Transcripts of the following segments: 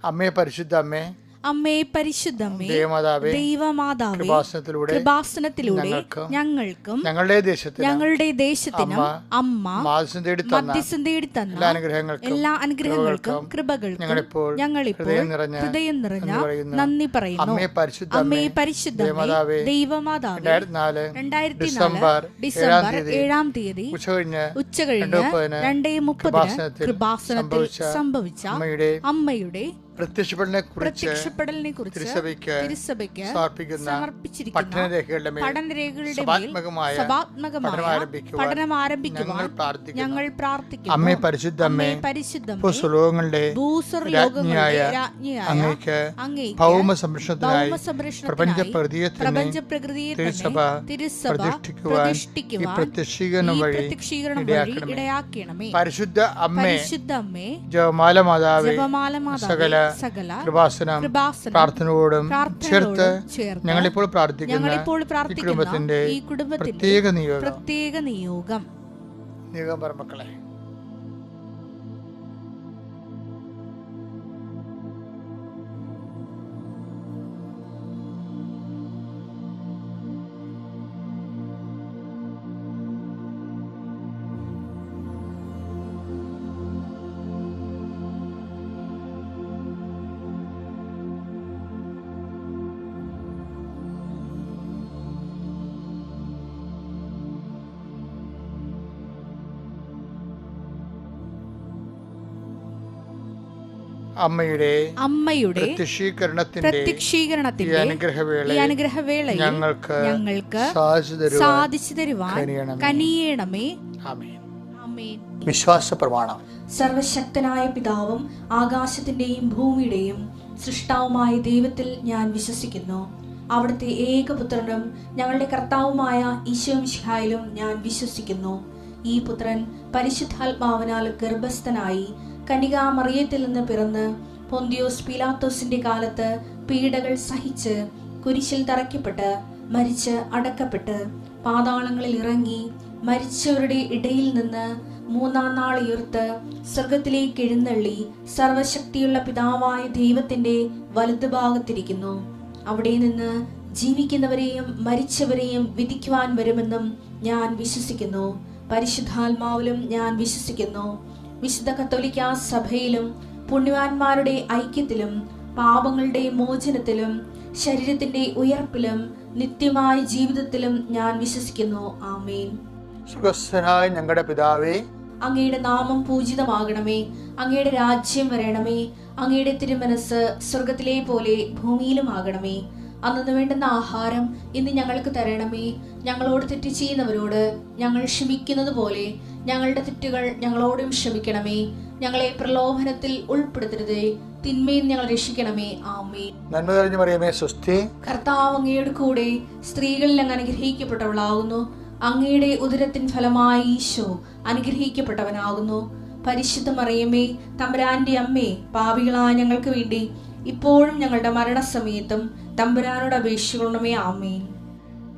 അമ്മേ പരിശുദ്ധ അമ്മേ, അമ്മേ പരിശുദ്ധമ്മേ, ദൈവമാതാവേ, ദൈവമാതാവേ, കൃപാസനത്തിലൂടെ ഞങ്ങൾക്കും ഞങ്ങളുടെ ദേശത്തിനും അമ്മ മധ്യസ്ഥം തേടി തന്ന എല്ലാ അനുഗ്രഹങ്ങൾക്കും കൃപകൾക്കും ഞങ്ങളിപ്പോൾ ഹൃദയം നിറഞ്ഞ നന്ദി പറയുന്നു. അമ്മേ പരിശുദ്ധമ്മേ, ദൈവമാതാവേ, 2004 ഡിസംബർ 7-ാം തീയതി ഉച്ചകഴിഞ്ഞ് 2:30 കൃപാസനത്തിൽ സംഭവിച്ച അമ്മയുടെ പ്രത്യക്ഷപ്പെടലിനെ കുറിച്ച് തിരുസഭയ്ക്ക് സമർപ്പിച്ചിരിക്കുന്ന പഠനരേഖകളുടെ സഭാത്മകമായ പഠനം ആരംഭിക്കുവാൻ ഞങ്ങൾ പ്രാർത്ഥിക്കുന്നു. അമ്മേ പരിശുദ്ധമ്മേ, ഭൂസ്വലോകങ്ങളുടെ രാജ്ഞിയായ അങ്ങേക്ക് ഭൗമ സംരക്ഷണത്തിനായി പ്രപഞ്ച പ്രകൃതിയെ തിരുസഭ പ്രതിഷ്ഠിക്കുവാൻ ഈ പ്രത്യക്ഷീകരണം വഴി ഇടയാക്കണമേ. പരിശുദ്ധ അമ്മേ, ജപമാല മാതാവേ, സകല കൃപാസനം പ്രാർത്ഥനയോടും ചേർത്ത് ഞങ്ങളിപ്പോൾ പ്രാർത്ഥിക്കുന്ന ഈ കുടുംബത്തിന്റെ പ്രത്യേക നിയോഗം മക്കളെ. അമ്മയുടെ പ്രത്യക്ഷീകരണത്തിന്റെ അനുഗ്രഹവേളയിൽ ഞങ്ങൾക്ക് സാധിച്ചു തരുവാൻ കനിയണമേ. വിശ്വാസ പ്രമാണം. സർവശക്തനായ പിതാവും ആകാശത്തിന്റെയും ഭൂമിയുടെയും സൃഷ്ടാവുമായ ദൈവത്തിൽ ഞാൻ വിശ്വസിക്കുന്നു. അവിടുത്തെ ഏകപുത്രനും ഞങ്ങളുടെ കർത്താവുമായ ഈശോ മിശിഹായിലും ഞാൻ വിശ്വസിക്കുന്നു. ഈ പുത്രൻ പരിശുദ്ധാത്മാവിനാൽ ഗർഭസ്ഥനായി കന്യകാമറിയത്തിൽ നിന്ന് പിറന്ന് പൊന്തിയോസ് പീലാത്തോസിന്റെ കാലത്ത് പീഡകൾ സഹിച്ച് കുരിശിൽ തറയ്ക്കപ്പെട്ട് മരിച്ച് അടക്കപ്പെട്ട് പാതാളങ്ങളിൽ ഇറങ്ങി മരിച്ചവരുടെ ഇടയിൽ നിന്ന് 3-ാം നാൾ ഉയർത്ത് സ്വർഗത്തിലേക്ക് എഴുന്നള്ളി സർവശക്തിയുള്ള പിതാവായ ദൈവത്തിന്റെ വലതുഭാഗത്തിരിക്കുന്നു. അവിടെ നിന്ന് ജീവിക്കുന്നവരെയും മരിച്ചവരെയും വിധിക്കുവാൻ വരുമെന്നും ഞാൻ വിശ്വസിക്കുന്നു. പരിശുദ്ധാത്മാവിലും ഞാൻ വിശ്വസിക്കുന്നു. വിശുദ്ധ കത്തോലിക്കാ സഭയിലും പുണ്യവാന്മാരുടെ ഐക്യത്തിലും പാപങ്ങളുടെ മോചനത്തിലും ശരീരത്തിന്റെ ഉയർപ്പിലും നിത്യമായ ജീവിതത്തിലും ഞാൻ വിശ്വസിക്കുന്നു. ആമേൻ. സ്വർഗ്ഗസ്ഥനായ ഞങ്ങളുടെ പിതാവേ, അങ്ങയുടെ നാമം പൂജിതമാകണമേ. അങ്ങയുടെ രാജ്യം വരണമേ. അങ്ങയുടെ തിരുമനസ് സ്വർഗത്തിലെ പോലെ ഭൂമിയിലും ആകണമേ. അന്നു വേണ്ടുന്ന ആഹാരം ഇന്ന് ഞങ്ങൾക്ക് തരണമേ. ഞങ്ങളോട് തെറ്റ് ചെയ്യുന്നവരോട് ഞങ്ങൾ ക്ഷമിക്കുന്നത് പോലെ ഞങ്ങളുടെ തെറ്റുകൾ ഞങ്ങളോടും ക്ഷമിക്കണമേ. ഞങ്ങളെ പ്രലോഭനത്തിൽ ഉൾപ്പെടുത്തരുതേ, തിന്മയിൽ ഞങ്ങൾ രക്ഷിക്കണമേ. ആമേൻ. നന്മ നിറഞ്ഞ മറിയമേ, സ്വസ്തി. കർത്താവ് അങ്ങയുടെ കൂടെ സ്ത്രീകളിൽ അങ്ങ് അനുഗ്രഹിക്കപ്പെട്ടവളാകുന്നു. അങ്ങയുടെ ഉദരത്തിൻ ഫലമായി ഈശോ അനുഗ്രഹിക്കപ്പെട്ടവനാകുന്നു. പരിശുദ്ധ മറിയമേ, തമ്പുരാന്റെ അമ്മേ, പാപികളായ ഞങ്ങൾക്ക് വേണ്ടി ഇപ്പോഴും ഞങ്ങളുടെ മരണസമയത്തും തമ്പുരാനോട് അപേക്ഷിക്കണമേ. ആമേൻ.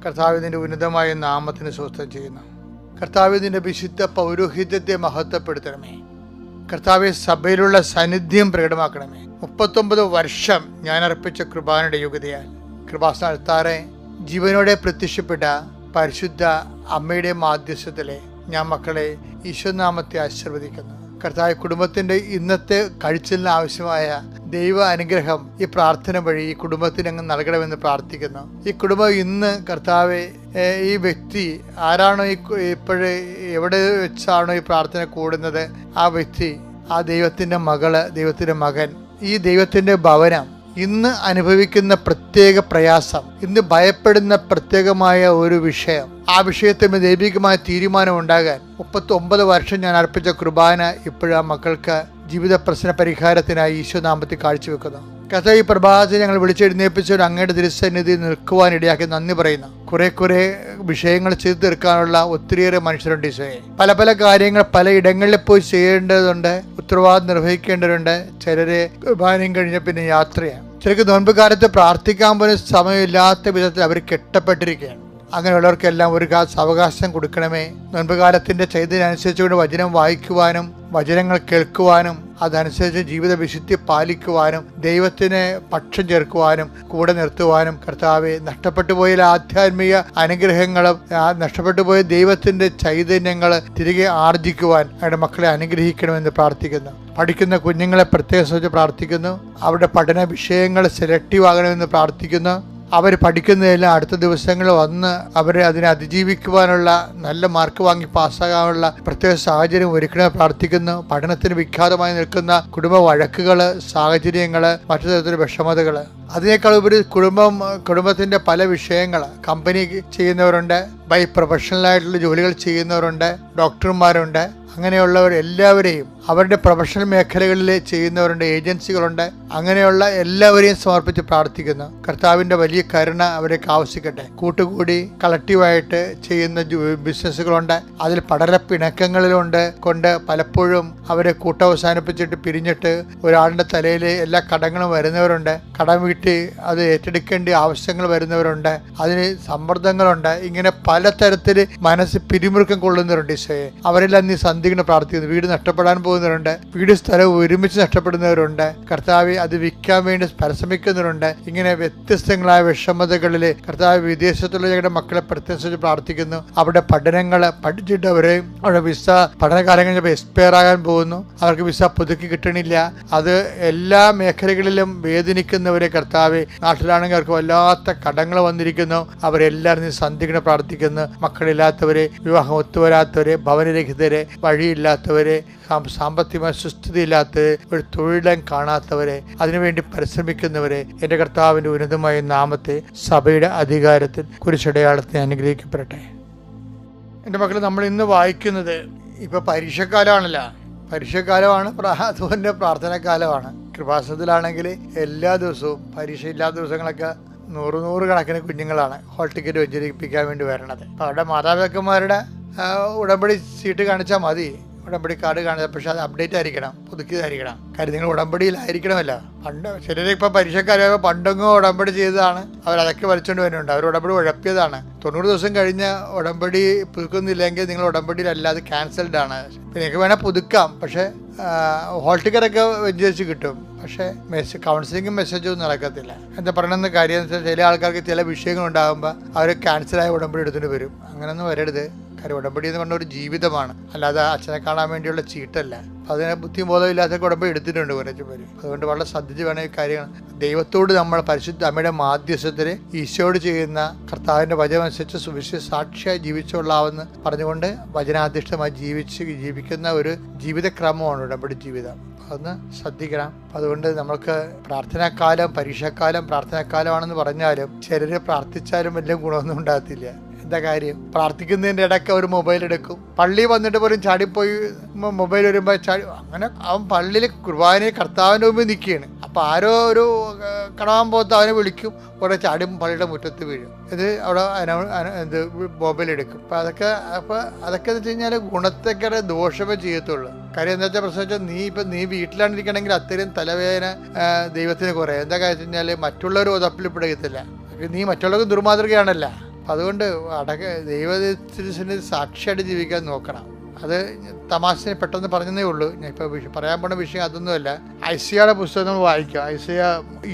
കർത്താവിന്റെ ഉന്നതമായ നാമത്തിന് സ്വസ്ഥം ചെയ്യുന്നു. കർത്താവിന്റെ വിശുദ്ധ പൗരോഹിത്യത്തെ മഹത്വപ്പെടുത്തണമേ. കർത്താവെ, സഭയിലുള്ള സാന്നിധ്യം പ്രകടമാക്കണമേ. 39 വർഷം ഞാൻ അർപ്പിച്ച കൃപാനയുടെ യോഗ്യതയാൽ കൃപാസന അൾത്താറെ ജീവനോടെ പ്രത്യക്ഷപ്പെട്ട പരിശുദ്ധ അമ്മയുടെ മാധ്യസ്ഥത്തിലെ ഞാൻ മക്കളെ ഈശ്വരനാമത്തെ ആശീർവദിക്കുന്നു. കർത്താവ്, കുടുംബത്തിന്റെ ഇന്നത്തെ കഴിച്ചിലിന് ആവശ്യമായ ദൈവ അനുഗ്രഹം ഈ പ്രാർത്ഥന വഴി ഈ കുടുംബത്തിന് അങ്ങ് നൽകണമെന്ന് പ്രാർത്ഥിക്കുന്നു. ഈ കുടുംബം ഇന്ന് കർത്താവെ, ഈ വ്യക്തി ആരാണോ ഇപ്പോഴേ എവിടെ വെച്ചാണോ ഈ പ്രാർത്ഥന കൂടുന്നത്, ആ വ്യക്തി, ആ ദൈവത്തിന്റെ മകള്, ദൈവത്തിന്റെ മകൻ, ഈ ദൈവത്തിന്റെ ഭവനം ഇന്ന് അനുഭവിക്കുന്ന പ്രത്യേക പ്രയാസം, ഇന്ന് ഭയപ്പെടുന്ന പ്രത്യേകമായ ഒരു വിഷയം, ആ വിഷയത്തിന് ദൈവികമായ തീരുമാനം ഉണ്ടാകാൻ 39 വർഷം ഞാൻ അർപ്പിച്ച കുർബാന ഇപ്പോഴും ആ മക്കൾക്ക് ജീവിത പ്രശ്ന പരിഹാരത്തിനായി ഈശോനാമത്തിൽ കാഴ്ചവെക്കുന്നു. കഥ ഈ പ്രഭാതത്തിൽ ഞങ്ങൾ വിളിച്ചെഴുന്നേൽപ്പിച്ചവർ അങ്ങയുടെ തിരുസന്നിധി നിൽക്കുവാൻ ഇടയാക്കി നന്ദി പറയുന്നു. കുറെ വിഷയങ്ങൾ ചെയ്തു തീർക്കാനുള്ള ഒത്തിരിയേറെ മനുഷ്യരുണ്ട് ഈശോയെ. പല കാര്യങ്ങൾ പല ഇടങ്ങളിൽ പോയി ചെയ്യേണ്ടതുണ്ട്, ഉത്തരവാദിത്വം നിർവഹിക്കേണ്ടതുണ്ട്. ചിലരെ കുർബാനയും കഴിഞ്ഞ പിന്നെ യാത്രയാണ്. ചിലർക്ക് നോൻപ് കാലത്ത് പ്രാർത്ഥിക്കാൻ പോലും സമയമില്ലാത്ത വിധത്തിൽ അവർ കെട്ടപ്പെട്ടിരിക്കുകയാണ്. അങ്ങനെയുള്ളവർക്കെല്ലാം ഒരു അവകാശം കൊടുക്കണമേ. നോൻപുകാലത്തിൻ്റെ ചൈതന്യം അനുസരിച്ചുകൊണ്ട് വചനം വായിക്കുവാനും വചനങ്ങൾ കേൾക്കുവാനും അതനുസരിച്ച് ജീവിത വിശുദ്ധി പാലിക്കുവാനും ദൈവത്തിന് പക്ഷം ചേർക്കുവാനും കൂടെ നിർത്തുവാനും കർത്താവെ, നഷ്ടപ്പെട്ടു പോയ ആധ്യാത്മിക അനുഗ്രഹങ്ങളും നഷ്ടപ്പെട്ടു പോയ ദൈവത്തിൻ്റെ ചൈതന്യങ്ങൾ തിരികെ ആർജിക്കുവാൻ അവരുടെ മക്കളെ അനുഗ്രഹിക്കണമെന്ന് പ്രാർത്ഥിക്കുന്നു. പഠിക്കുന്ന കുഞ്ഞുങ്ങളെ പ്രത്യേകം ശ്രദ്ധിച്ച് പ്രാർത്ഥിക്കുന്നു. അവരുടെ പഠന വിഷയങ്ങൾ സെലക്റ്റീവ് ആകണമെന്ന് പ്രാർത്ഥിക്കുന്നു. അവർ പഠിക്കുന്നതെല്ലാം അടുത്ത ദിവസങ്ങളിൽ വന്ന് അവരെ അതിനെ അതിജീവിക്കുവാനുള്ള നല്ല മാർക്ക് വാങ്ങി പാസ്സാകാനുള്ള പ്രത്യേക സാഹചര്യം ഒരുക്കണമെന്ന് പ്രാർത്ഥിക്കുന്നു. പഠനത്തിന് വിഖ്യാതമായി നിൽക്കുന്ന കുടുംബ വഴക്കുകൾ, സാഹചര്യങ്ങൾ, മറ്റു തരത്തിലുള്ള വിഷമതകൾ, അതിനേക്കാൾ ഉപരി കുടുംബത്തിൻ്റെ പല വിഷയങ്ങൾ, കമ്പനി ചെയ്യുന്നവരുണ്ട്, ബൈ പ്രൊഫഷണലായിട്ടുള്ള ജോലികൾ ചെയ്യുന്നവരുണ്ട്, ഡോക്ടർമാരുണ്ട്, അങ്ങനെയുള്ളവർ എല്ലാവരെയും അവരുടെ പ്രൊഫഷണൽ മേഖലകളിൽ ചെയ്യുന്നവരുണ്ട്, ഏജൻസികളുണ്ട്, അങ്ങനെയുള്ള എല്ലാവരെയും സമർപ്പിച്ച് പ്രാർത്ഥിക്കുന്നു. കർത്താവിൻ്റെ വലിയ കരുണ അവരേക്ക് ആവശ്യിക്കട്ടെ. കൂട്ടുകൂടി കളക്റ്റീവായിട്ട് ചെയ്യുന്ന ബിസിനസ്സുകളുണ്ട്, അതിൽ പടലപ്പിണക്കങ്ങളിലുണ്ട് കൊണ്ട് പലപ്പോഴും അവരെ കൂട്ടവസാനിപ്പിച്ചിട്ട് പിരിഞ്ഞിട്ട് ഒരാളുടെ തലയിൽ എല്ലാ കടങ്ങളും വരുന്നവരുണ്ട്. കടം വീട്ടി അത് ഏറ്റെടുക്കേണ്ട ആവശ്യങ്ങൾ വരുന്നവരുണ്ട്, അതിന് സമ്മർദ്ദങ്ങളുണ്ട്. ഇങ്ങനെ പലതരത്തിൽ മനസ്സ് പിരിമുറുക്കം കൊള്ളുന്നവരുണ്ട്. ഈശോയെ, അവരെല്ലാം നീ സന്ധിക്കണം പ്രാർത്ഥിക്കുന്നു. വീട് നഷ്ടപ്പെടാൻ പോകുന്നവരുണ്ട്, വീട് സ്ഥലം ഒരുമിച്ച് നഷ്ടപ്പെടുന്നവരുണ്ട്. കർത്താവ് അത് വിൽക്കാൻ വേണ്ടി പരിശ്രമിക്കുന്നവരുണ്ട്. ഇങ്ങനെ വ്യത്യസ്തങ്ങളായ വിഷമതകളിൽ കർത്താവ് വിദേശത്തുള്ള ഞങ്ങളുടെ മക്കളെ പ്രത്യേകിച്ച് പ്രാർത്ഥിക്കുന്നു. അവരുടെ പഠനങ്ങൾ പഠിച്ചിട്ട് അവരുടെ വിസ പഠനകാലം കഴിഞ്ഞപ്പോൾ എക്സ്പയർ ആകാൻ പോകുന്നു. അവർക്ക് വിസ പുതുക്കി കിട്ടണില്ല. അത് എല്ലാ മേഖലകളിലും വേദനിക്കുന്നവരെ കർത്താവ്, നാട്ടിലാണെങ്കിൽ അവർക്ക് വല്ലാത്ത കടങ്ങൾ വന്നിരിക്കുന്നു. അവരെല്ലാവരും സന്ധിക്കണം പ്രാർത്ഥിക്കുന്നു. മക്കളില്ലാത്തവരെ, വിവാഹം ഒത്തുവരാത്തവരെ, ഭവനരഹിതരെ, വഴിയില്ലാത്തവരെ, സാമ്പത്തികമായ സുസ്ഥിതിയില്ലാത്തവരെ, ഒരു തൊഴിലും കാണാത്തവരെ, അതിനുവേണ്ടി പരിശ്രമിക്കുന്നവരെ എൻ്റെ കർത്താവിൻ്റെ ഉന്നതമായ നാമത്തെ സഭയുടെ അധികാരത്തിൽ കുരിശടയാളത്തെ അനുഗ്രഹിക്കപ്പെടട്ടെ. എൻ്റെ മക്കൾ, നമ്മൾ ഇന്ന് വായിക്കുന്നത് ഇപ്പോൾ പരീക്ഷക്കാലമാണല്ലോ. പരീക്ഷക്കാലമാണ്, അതുപോലെ പ്രാർത്ഥനാക്കാലമാണ്. കൃപാസനത്തിലാണെങ്കിൽ എല്ലാ ദിവസവും പരീക്ഷയില്ലാത്ത ദിവസങ്ങളൊക്കെ നൂറ് കണക്കിന് കുഞ്ഞുങ്ങളാണ് ഹോൾ ടിക്കറ്റ് വെഞ്ചരിപ്പിക്കാൻ വേണ്ടി വരണത്. അപ്പോൾ അവരുടെ മാതാപിതാക്കന്മാരുടെ ഉടമ്പടി സീറ്റ് കാണിച്ചാൽ മതി, ഉടമ്പടി കാർഡ് കാണിച്ചാൽ. പക്ഷെ അത് അപ്ഡേറ്റ് ആയിരിക്കണം, പുതുക്കിയതായിരിക്കണം. കാര്യം നിങ്ങൾ ഉടമ്പടിയിലായിരിക്കണമല്ലോ. പണ്ട് ചിലർ ഇപ്പം പരീക്ഷക്കാരായപ്പോൾ പണ്ടെങ്ങോ ഉടമ്പടി ചെയ്തതാണ്, അവരതൊക്കെ വലിച്ചുകൊണ്ട് വരുന്നുണ്ട്. അവർ ഉടമ്പടി ഉഴപ്പിയതാണ്. 90 ദിവസം കഴിഞ്ഞ് ഉടമ്പടി പുതുക്കുന്നില്ലെങ്കിൽ നിങ്ങൾ ഉടമ്പടിയിലല്ലാതെ ക്യാൻസൽഡ് ആണ്. നിങ്ങൾക്ക് വേണേൽ പുതുക്കാം, പക്ഷേ ഹോൾ ടിക്കറ്റൊക്കെ വെഞ്ചരിച്ച് കിട്ടും. പക്ഷേ കൗൺസിലിങ്ങും മെസ്സേജൊന്നും നടക്കത്തില്ല. എന്താ പറയണമെന്ന് കാര്യം എന്ന് വെച്ചാൽ, ചില ആൾക്കാർക്ക് ചില വിഷയങ്ങളുണ്ടാകുമ്പോൾ അവർ ക്യാൻസലായ ഉടമ്പടി എടുത്തിട്ട് വരും. അങ്ങനെയൊന്നും വരരുത്. കാര്യം ഉടമ്പടി എന്ന് പറഞ്ഞ ഒരു ജീവിതമാണ്, അല്ലാതെ അച്ഛനെ കാണാൻ വേണ്ടിയുള്ള ചീട്ടല്ല. അതിനെ ബുദ്ധിബോധം ഇല്ലാത്തൊക്കെ ഉടമ്പടി എടുത്തിട്ടുണ്ട് കുറച്ച് പേര്. അതുകൊണ്ട് വളരെ ശ്രദ്ധിച്ച് വേണം ഈ കാര്യങ്ങൾ. ദൈവത്തോട് നമ്മൾ പരിശുദ്ധ അമ്മയുടെ മാധ്യസ്ഥത്തിൽ ഈശോയോട് ചെയ്യുന്ന കർത്താവിൻ്റെ വചനമനുസരിച്ച് സുവിശേഷ സാക്ഷിയായി ജീവിച്ചുകൊള്ളാമെന്ന് പറഞ്ഞുകൊണ്ട് വചനാധിഷ്ഠമായി ജീവിക്കുന്ന ഒരു ജീവിതക്രമമാണ് ഉടമ്പടി ജീവിതം. അതൊന്ന് ശ്രദ്ധിക്കണം. അതുകൊണ്ട് നമ്മൾക്ക് പ്രാർത്ഥനാക്കാലം, പരീക്ഷാക്കാലം, പ്രാർത്ഥനാക്കാലമാണെന്ന് പറഞ്ഞാലും ചിലർ പ്രാർത്ഥിച്ചാലും വലിയ ഗുണമൊന്നും ഉണ്ടാകത്തില്ല. എന്താ കാര്യം? പ്രാർത്ഥിക്കുന്നതിൻ്റെ ഇടയ്ക്ക് അവർ മൊബൈൽ എടുക്കും. പള്ളി വന്നിട്ട് പോലും ചാടിപ്പോയി മൊബൈൽ വരുമ്പോൾ അങ്ങനെ അവൻ പള്ളിയിൽ കുർബാനയിൽ കർത്താവിൻ്റെ മുമ്പിൽ നിൽക്കുകയാണ്. അപ്പോൾ ആരോ ഒരു കടവാൻ പോകത്ത് അവനെ വിളിക്കും, കുറേ ചാടി പള്ളിയുടെ മുറ്റത്ത് വീഴും. ഇത് അവിടെ മൊബൈൽ എടുക്കും. അപ്പോൾ അതൊക്കെ എന്ന് വെച്ച് കഴിഞ്ഞാൽ ഗുണത്തെക്കാരെ ദോഷമേ ചെയ്യത്തുള്ളൂ. കാര്യം എന്താ വെച്ചാൽ പ്രശ്നം വെച്ചാൽ നീ വീട്ടിലാണ് ഇരിക്കണമെങ്കിൽ അത്രയും തലവേദന ദൈവത്തിന് കുറേ. എന്താ കാര്യം വെച്ച് കഴിഞ്ഞാൽ മറ്റുള്ളവർ ഉതപ്പിൽ പിടിക്കത്തില്ല. നീ മറ്റുള്ളവർക്ക് ദുർമാതൃകയാണല്ല. അതുകൊണ്ട് ദൈവത്തിന് സാക്ഷിയായിട്ട് ജീവിക്കാൻ നോക്കണം. അത് തമാശനെ പെട്ടെന്ന് പറഞ്ഞതേ ഉള്ളൂ. ഞാൻ ഇപ്പോൾ പറയാൻ പോണ വിഷയം അതൊന്നുമല്ല. ഐസിയയുടെ പുസ്തകം നമ്മൾ വായിക്കാം. ഐസിയ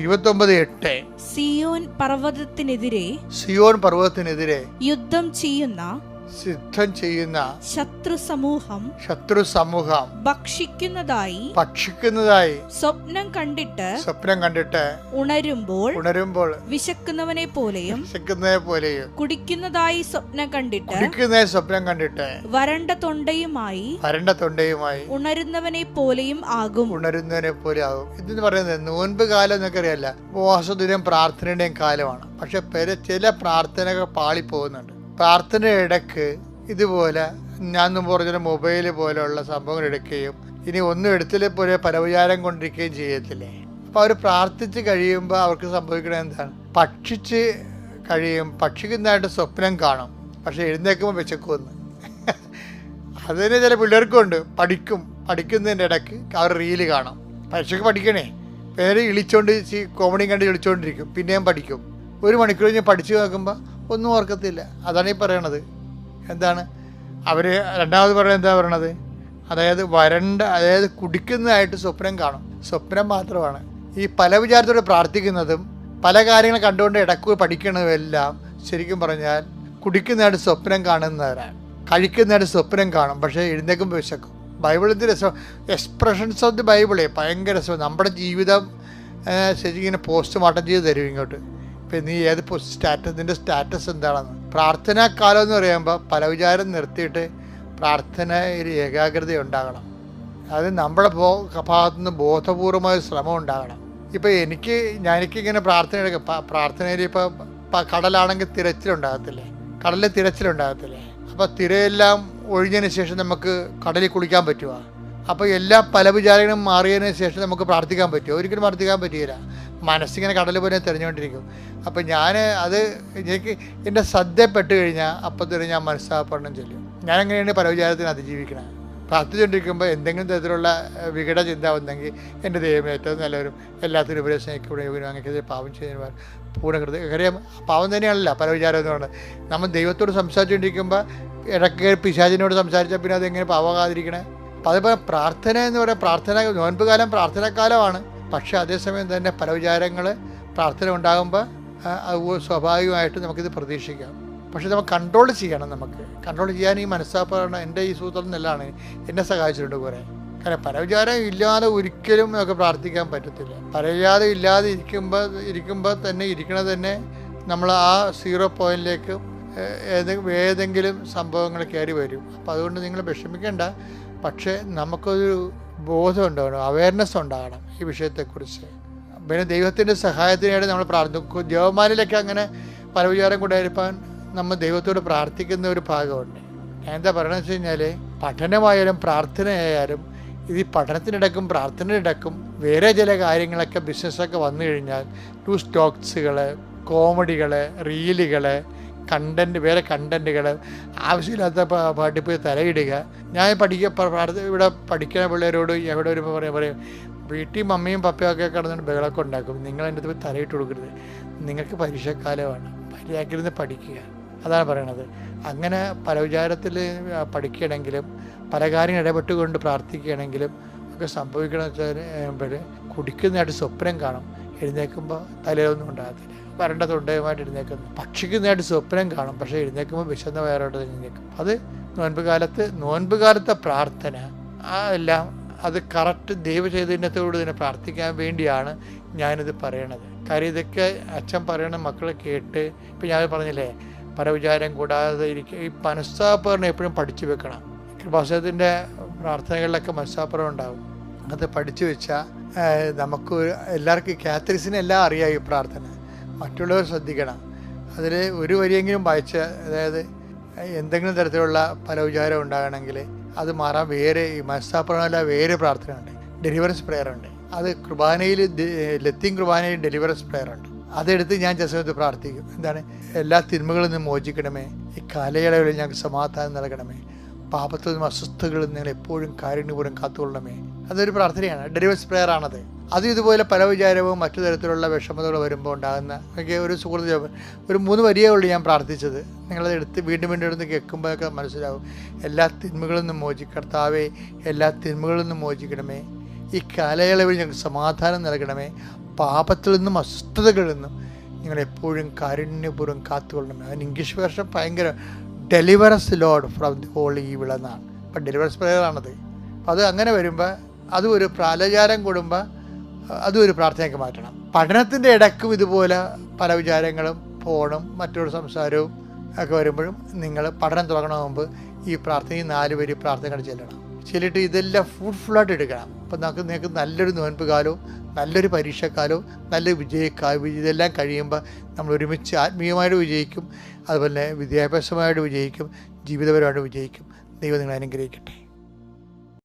29:8. സിയോൻ പർവ്വതത്തിനെതിരെ യുദ്ധം ചെയ്യുന്ന ശത്രു സമൂഹം ഭക്ഷിക്കുന്നതായി സ്വപ്നം കണ്ടിട്ട് ഉണരുമ്പോൾ വിശക്കുന്നവനെ പോലെയും കുടിക്കുന്നതായി സ്വപ്നം കണ്ടിട്ട് വരണ്ട തൊണ്ടയുമായി ഉണരുന്നവനെ പോലെയും ആകും. ഇതെന്ന് പറയുന്നത് നോൻപ് കാലം എന്നൊക്കെ അറിയാല്ല, ഉപവാസത്തിന്റെയും പ്രാർത്ഥനയുടെയും കാലമാണ്. പക്ഷെ ചില പ്രാർത്ഥനകൾ പാളിപ്പോകുന്നുണ്ട്. പ്രാർത്ഥനയുടെ ഇടയ്ക്ക് ഇതുപോലെ ഞാൻ മുമ്പ് പറഞ്ഞ മൊബൈൽ പോലെയുള്ള സംഭവങ്ങൾ എടുക്കുകയും ഇനി ഒന്നും എടുത്തില്ലേ പോലെ പരവിചാരം കൊണ്ടിരിക്കുകയും ചെയ്യത്തില്ലേ. അപ്പോൾ അവർ പ്രാർത്ഥിച്ച് കഴിയുമ്പോൾ അവർക്ക് സംഭവിക്കുന്നത് എന്താണ്? ഭക്ഷിക്കുന്നതായിട്ട് സ്വപ്നം കാണും, പക്ഷെ എഴുന്നേൽക്കുമ്പോൾ വിശക്കുമെന്ന്. അതിന് ചില പിള്ളേർക്കുണ്ട്. പഠിക്കുന്നതിൻ്റെ ഇടയ്ക്ക് അവർ റീല് കാണും. പരീക്ഷയ്ക്ക് പഠിക്കണേ, പേര് കോമഡി കണ്ട് ഇളിച്ചോണ്ടിരിക്കും, പിന്നെയും പഠിക്കും. 1 മണിക്കൂർ കഴിഞ്ഞ് പഠിച്ചു നോക്കുമ്പോൾ ഒന്നും ഓർക്കത്തില്ല. അതാണ് ഈ പറയണത്. എന്താണ് അവർ രണ്ടാമത് പറയുന്നത്? എന്താ പറയണത്? അതായത് കുടിക്കുന്നതായിട്ട് സ്വപ്നം കാണും. സ്വപ്നം മാത്രമാണ്. ഈ പല വിചാരത്തോടെ പ്രാർത്ഥിക്കുന്നതും പല കാര്യങ്ങൾ കണ്ടുകൊണ്ട് ഇടയ്ക്ക് പഠിക്കുന്നതുമെല്ലാം ശരിക്കും പറഞ്ഞാൽ കുടിക്കുന്നതായിട്ട് സ്വപ്നം കാണുന്നവരാണ്. കഴിക്കുന്നതായിട്ട് സ്വപ്നം കാണും, പക്ഷേ എഴുന്നേക്കുമ്പോൾ വിശക്കും. ബൈബിളിൻ്റെ രസം, എക്സ്പ്രഷൻസ് ഓഫ് ദി ബൈബിളേ ഭയങ്കര രസം. നമ്മുടെ ജീവിതം ശരിക്കും ഇങ്ങനെ പോസ്റ്റ്മോർട്ടം ചെയ്ത് തരും ഇങ്ങോട്ട്. ഇപ്പം നീ ഏത് നിൻ്റെ സ്റ്റാറ്റസ് എന്താണെന്ന്. പ്രാർത്ഥനാ കാലം എന്ന് പറയുമ്പോൾ പല വിചാരം നിർത്തിയിട്ട് പ്രാർത്ഥനയിൽ ഏകാഗ്രത ഉണ്ടാകണം. അത് നമ്മുടെ ഭാഗത്തുനിന്ന് ബോധപൂർവമായ ശ്രമം ഉണ്ടാകണം. ഇപ്പോൾ എനിക്കിങ്ങനെ പ്രാർത്ഥനയിൽ ഇപ്പോൾ കടലാണെങ്കിൽ തിരച്ചിലുണ്ടാകത്തില്ലേ? കടലിൽ തിരച്ചിലുണ്ടാകത്തില്ലേ? അപ്പോൾ തിരയെല്ലാം ഒഴിഞ്ഞതിന് ശേഷം നമുക്ക് കടലിൽ കുളിക്കാൻ പറ്റുമോ? അപ്പോൾ എല്ലാ പല വിചാരങ്ങളും മാറിയതിന് ശേഷം നമുക്ക് പ്രാർത്ഥിക്കാൻ പറ്റുമോ? ഒരിക്കലും പ്രാർത്ഥിക്കാൻ പറ്റുകയില്ല. മനസ്സിങ്ങനെ കടൽ പോലെ തെരഞ്ഞുകൊണ്ടിരിക്കും. അപ്പോൾ എനിക്ക് എൻ്റെ ശ്രദ്ധപ്പെട്ട് കഴിഞ്ഞാൽ അപ്പം തന്നെ ഞാൻ മനസ്സാപണം ചൊല്ലും. ഞാനെങ്ങനെയാണ് പല വിചാരത്തിന് അതിജീവിക്കണം? പ്രാർത്ഥിച്ചുകൊണ്ടിരിക്കുമ്പോൾ എന്തെങ്കിലും തരത്തിലുള്ള വികട ചിന്ത വന്നെങ്കിൽ എൻ്റെ ദൈവം ഏറ്റവും നല്ലവരും എല്ലാത്തിനും ഉപരി സ്നേഹിക്കപ്പെടുകയും അങ്ങനെ പാവം ചെയ്യുന്നവർ പൂർണ്ണകൃത്യം പാവം തന്നെയാണല്ലോ പല വിചാരം എന്ന് പറയുന്നത്. നമ്മൾ ദൈവത്തോട് സംസാരിച്ചുകൊണ്ടിരിക്കുമ്പോൾ ഇടയ്ക്ക് പിശാചിനോട് സംസാരിച്ചാൽ പിന്നെ അതെങ്ങനെ പാവമാകാതിരിക്കണേ? അപ്പോൾ അതുപോലെ പ്രാർത്ഥന എന്ന് പറയുന്നത് നോൻപ് കാലം പ്രാർത്ഥനാക്കാലമാണ്. പക്ഷേ അതേസമയം തന്നെ പല വിചാരങ്ങൾ പ്രാർത്ഥന ഉണ്ടാകുമ്പോൾ സ്വാഭാവികമായിട്ട് നമുക്കിത് പ്രതീക്ഷിക്കാം. പക്ഷെ നമ്മൾ കൺട്രോൾ ചെയ്യണം. നമുക്ക് കൺട്രോൾ ചെയ്യാൻ ഈ മനസ്സാപ്പാണ് എൻ്റെ ഈ സൂത്രം നല്ലതാണ് എന്നെ സഹായിച്ചിട്ടുണ്ട് കുറേ. കാരണം പല വിചാരം ഇല്ലാതെ ഒരിക്കലും നമുക്ക് പ്രാർത്ഥിക്കാൻ പറ്റത്തില്ല. പല വിചാരം ഇല്ലാതെ ഇരിക്കുമ്പോൾ തന്നെ ഇരിക്കണത് തന്നെ നമ്മൾ ആ 0 പോയിന്റിലേക്ക് ഏതെങ്കിലും സംഭവങ്ങൾ കയറി വരും. അപ്പോൾ അതുകൊണ്ട് നിങ്ങൾ വിഷമിക്കേണ്ട. പക്ഷേ നമുക്കൊരു ബോധം ഉണ്ടാകണം, അവയർനെസ് ഉണ്ടാകണം ഈ വിഷയത്തെക്കുറിച്ച്. പിന്നെ ദൈവത്തിൻ്റെ സഹായത്തിനായിട്ട് നമ്മൾ പ്രാർത്ഥിക്കും. ജവമാനിലൊക്കെ അങ്ങനെ പല വിചാരം കൊണ്ടായിരിക്കാൻ നമ്മൾ ദൈവത്തോട് പ്രാർത്ഥിക്കുന്ന ഒരു ഭാഗമുണ്ട്. ഞാൻ എന്താ പറയണമെന്ന് വെച്ച് കഴിഞ്ഞാൽ പഠനമായാലും പ്രാർത്ഥനയായാലും ഇത് പഠനത്തിനിടക്കും പ്രാർത്ഥനയിടക്കും വേറെ ചില കാര്യങ്ങളൊക്കെ ബിസിനസ്സൊക്കെ വന്നു കഴിഞ്ഞാൽ സ്റ്റോക്സുകൾ, കോമഡികൾ, റീലുകൾ, വേറെ കണ്ടൻറ്റുകൾ, ആവശ്യമില്ലാത്ത പാട്ടിൽ പോയി തലയിടുക. ഞാൻ ഇവിടെ പഠിക്കുന്ന പിള്ളേരോട് എവിടെ വരുമ്പോൾ പറയും വീട്ടിൽ മമ്മിയും പപ്പയൊക്കെ കിടന്നിട്ട് ബഹളമൊക്കെ ഉണ്ടാക്കും. നിങ്ങൾ എൻ്റെ അടുത്ത് പോയി തലയിട്ട് കൊടുക്കരുത്, നിങ്ങൾക്ക് പരീക്ഷക്കാലമാണ്, മര്യാദക്കിരുന്ന് പഠിക്കുക. അതാണ് പറയണത്. അങ്ങനെ പല വിചാരത്തിൽ പഠിക്കുകയാണെങ്കിലും പല കാര്യങ്ങൾ ഇടപെട്ടുകൊണ്ട് പ്രാർത്ഥിക്കുകയാണെങ്കിലും ഒക്കെ സംഭവിക്കണമെന്ന് വെച്ചാൽ കുടിക്കുന്നതായിട്ട് സ്വപ്നം കാണും. എഴുന്നേൽക്കുമ്പോൾ തലയിലൊന്നും ഉണ്ടാകത്തില്ല. വരണ്ട തൊണ്ടയുമായിട്ട് എഴുന്നേക്കുന്നു. പക്ഷിക്കുന്നതായിട്ട് സ്വപ്നം കാണും, പക്ഷേ എഴുന്നേൽക്കുമ്പോൾ വിശന്ന വയറോട്ട് എഴുന്നേൽക്കും. അത് നോൻപ് കാലത്തെ പ്രാർത്ഥന എല്ലാം അത് കറക്റ്റ് ദൈവചൈതന്യത്തോട് തന്നെ പ്രാർത്ഥിക്കാൻ വേണ്ടിയാണ് ഞാനിത് പറയണത്. കാര്യം ഇതൊക്കെ അച്ഛൻ പറയണ മക്കൾ കേട്ട് ഇപ്പം ഞാൻ പറഞ്ഞില്ലേ പല വിചാരം കൂടാതെ ഇരിക്കുക. ഈ മനസ്സാപ്പറിനെ എപ്പോഴും പഠിച്ചു വെക്കണം. കൃപാസനത്തിൻ്റെ പ്രാർത്ഥനകളിലൊക്കെ മനസ്സാപ്പുറം ഉണ്ടാകും. അത് പഠിച്ചു വെച്ചാൽ നമുക്ക് എല്ലാവർക്കും കാത്തലിക്സിന് എല്ലാം അറിയാം ഈ പ്രാർത്ഥന. മറ്റുള്ളവർ ശ്രദ്ധിക്കണം. അതിൽ ഒരു വരിയെങ്കിലും വായിച്ച്, അതായത് എന്തെങ്കിലും തരത്തിലുള്ള പല വിചാരം ഉണ്ടാകണമെങ്കിൽ അത് മാറാൻ വേറെ ഈ മനസ്സാപ്പുറമല്ല വേറെ പ്രാർത്ഥനയുണ്ട്. ഡെലിവറൻസ് പ്രെയർ ഉണ്ട്. അത് ലത്തീൻ കുർബാനയിൽ ഡെലിവറൻസ് പ്രെയർ ഉണ്ട്. അതെടുത്ത് ഞാൻ ജസമത്ത് പ്രാർത്ഥിക്കും. എന്താണ്? എല്ലാ തിന്മകളിൽ നിന്നും മോചിക്കണമേ, ഈ കാലയളവിൽ ഞങ്ങൾക്ക് സമാധാനം നൽകണമേ, പാപത്തിൽ നിന്നും അസ്വസ്ഥകളിൽ നിങ്ങൾ എപ്പോഴും കാരുണ്യപൂർവ്വം കാത്തുകൊള്ളണമേ. അതൊരു പ്രാർത്ഥനയാണ്, ഡെലിവറൻസ് പ്രെയർ ആണത്. അത് ഇതുപോലെ പല വിചാരവും മറ്റു തരത്തിലുള്ള വിഷമതകൾ വരുമ്പോൾ ഉണ്ടാകുന്ന ഒരു സുഹൃത്ത് ഒരു 3 വരിയേ ഉള്ളൂ ഞാൻ പ്രാർത്ഥിച്ചത്. നിങ്ങളത് എടുത്ത് വീണ്ടും എടുത്ത് കേൾക്കുമ്പോഴൊക്കെ മനസ്സിലാവും. എല്ലാ തിന്മകളിൽ നിന്നും കർത്താവേ, എല്ലാ തിന്മകളിൽ നിന്നും മോചിക്കണമേ, ഈ കാലയളവിൽ ഞങ്ങൾക്ക് സമാധാനം നൽകണമേ, പാപത്തിൽ നിന്നും അസ്വസ്ഥതകളിൽ നിന്നും നിങ്ങളെപ്പോഴും കാരുണ്യപൂർവ്വം കാത്തുകൊള്ളണമേ. അതിന് ഇംഗ്ലീഷ് വേർഷൻ ഭയങ്കര deliver us lord from the holy evil എന്നാണ്. അപ്പം ഡെലിവറൻസ് പ്രെയറാണത്. അപ്പം അത് അങ്ങനെ വരുമ്പോൾ അതും ഒരു പ്രാലചാരം കൂടുമ്പോൾ അതും ഒരു പ്രാർത്ഥനയ്ക്ക് മാറ്റണം. പഠനത്തിൻ്റെ ഇടയ്ക്കും ഇതുപോലെ പല വിചാരങ്ങളും ഫോണും മറ്റൊരു സംസാരവും ഒക്കെ വരുമ്പോഴും നിങ്ങൾ പഠനം തുടങ്ങണ മുമ്പ് ഈ പ്രാർത്ഥന 4 വരി പ്രാർത്ഥനകൾ ചെല്ലണം. ചെല്ലിട്ട് ഇതെല്ലാം ഫ്രൂട്ട്ഫുള്ളായിട്ട് എടുക്കണം. അപ്പം നിങ്ങൾക്ക് നല്ലൊരു നോൻപ് കാലവും നല്ലൊരു പരീക്ഷക്കാലവും നല്ലൊരു വിജയക്കാലവും ഇതെല്ലാം കഴിയുമ്പോൾ നമ്മൾ ഒരുമിച്ച് ആത്മീയമായിട്ട് വിജയിക്കും, അതുപോലെ വിദ്യാഭ്യാസമായിട്ട് വിജയിക്കും, ജീവിതപരമായിട്ട് വിജയിക്കും. ദൈവം നിങ്ങളെ അനുഗ്രഹിക്കട്ടെ.